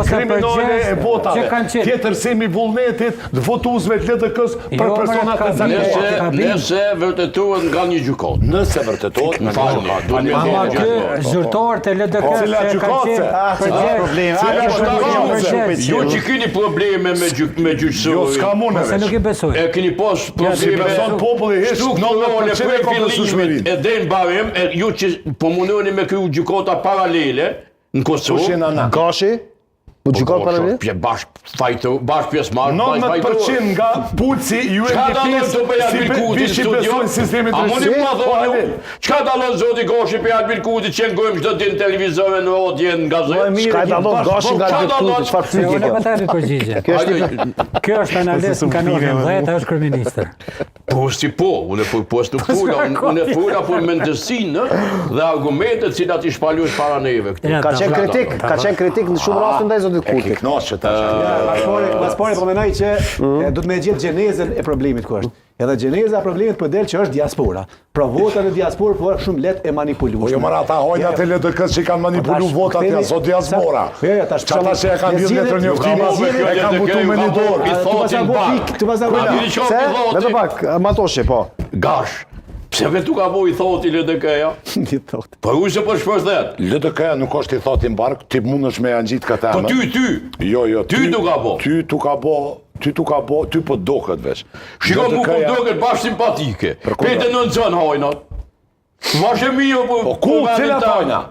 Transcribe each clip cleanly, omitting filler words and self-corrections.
kriminale e votave, tjetërsimi vullnetit, votuesve të LDK-s për personat e caktuar. Nëse vërtetohet nga një gjykatë. Nëse vërtetohet nga një gjykatë. Ama kë zyrtarët e LDK-s Cila gjykatë? Jo që keni probleme me gjyqësori. Jo, s'ka mune Se nuk i besoj. E keni pas probleme. Beson populli hiç 90% e ka besueshmërinë. E den barem, ju që po mundoni me kriju gjykata paralele në Kosovë. Gashi? Po gjykat paralele? Bashkë pjesëmarrë. 90% nga pulci ju e ndipis si bishi besojnë sistemin të rësë. Qka dalon zoti Gashi për Albin Kuti që ngojmë qdo din televizore në odje në gazetë? Shka dalon Gashi nga Albin Kuti? Çfarë pyetje Unë pa të përgjigje. Kjo është analist në kanonin 10, është kryeministër. Po si po, unë e fula për mendësinë dhe argumentet cilat i shpallues para neve këtu. Ka qenë kritik në shumë raste ndaj zotit Kuti. Mas pari po menoj që do të me gjithë gjenezën e problemit ku është. Edhe gjeneza e problemit për del që është diaspora. Pra votat e diaspora po është shumë let e manipulueshme. Po jo mara ata hojnat e LDK-s që kanë manipulu votat ja sot diaspora. Çata që e kanë vjedhë letër njoftimit, e kanë butu me një dorë. Tu pas apo Vetë pak, Matoshi, po. Gash. Pse vetu ka po i thoti LDK-ja? Po u se po shpërthet. LDK-ja nuk është i thoti mbark, ti mundesh me angjit këtë Po emër. ty. Jo, Ty tu ka po. Ty po doket veç. Shiko mu po doket bashkë simpatike. Pete në nëzën hajnat. Vashe mio po... Po ku, cilat hajna?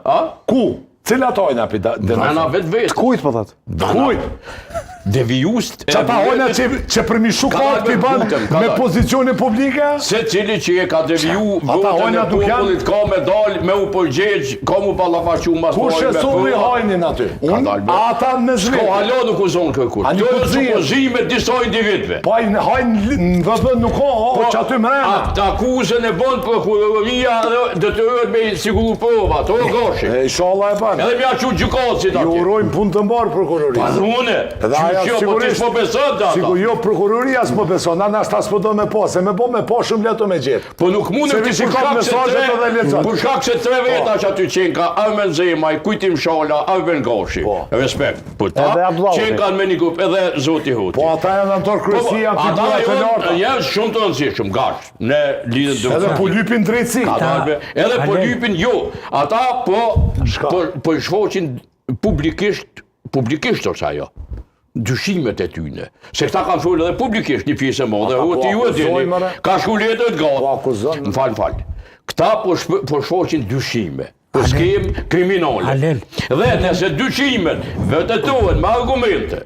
Ku? Cilat hajna për Dhana vetë. Kujt po thot? Kujt? Devijust... Qata hojna që përmi shukat për banë me pozicione publike? Se cili që e ka deviju votën e popullit ka me dal, me u përgjegjë, ka mu ballafaqu mas Kush e solli hajnin aty? Ata me zhvit. Shko halo nuk uzon kërkur. Kjo e supozime disa individve. Pa hajnë në vëzën nuk ka, që aty mrena. Ata akuzën e bënd prokuroria dhe detyrohet me siguru prova, to Gashi. Inshallah e banë. Edhe mja që gjykatësit atje. Ju urojmë punë të mbarë prokuroria. Padhune, po ti s'po beson të ata. Sigur jo prokuroria s'po beson, ana s'ta s'po do me po, se me po shumë leto me gjithë. Po nuk mundë ti për shkak se tre veta që aty qenë ka Armen Zemaj, Kujtim Shala, Arben Gashi. Respekt. Po ta qenë kanë me një grup edhe Zoti Huti. Po ata janë anëtor kryesia figura të larta. Janë shumë të rëndësishëm, Gash. Ne lidhen dhe edhe po lypin drejtësi. Edhe po lypin jo. Ata po shfoqin publikisht është ajo. Dyshimet e tyne. Se këta kanë folë edhe publikisht një pjesë e madhe, ti ju e dini, ka shku letët gatë. Më falë. Këta po shfoqin dyshime, po skem kriminale. Dhe nëse dyshimet vërtetohen me argumente,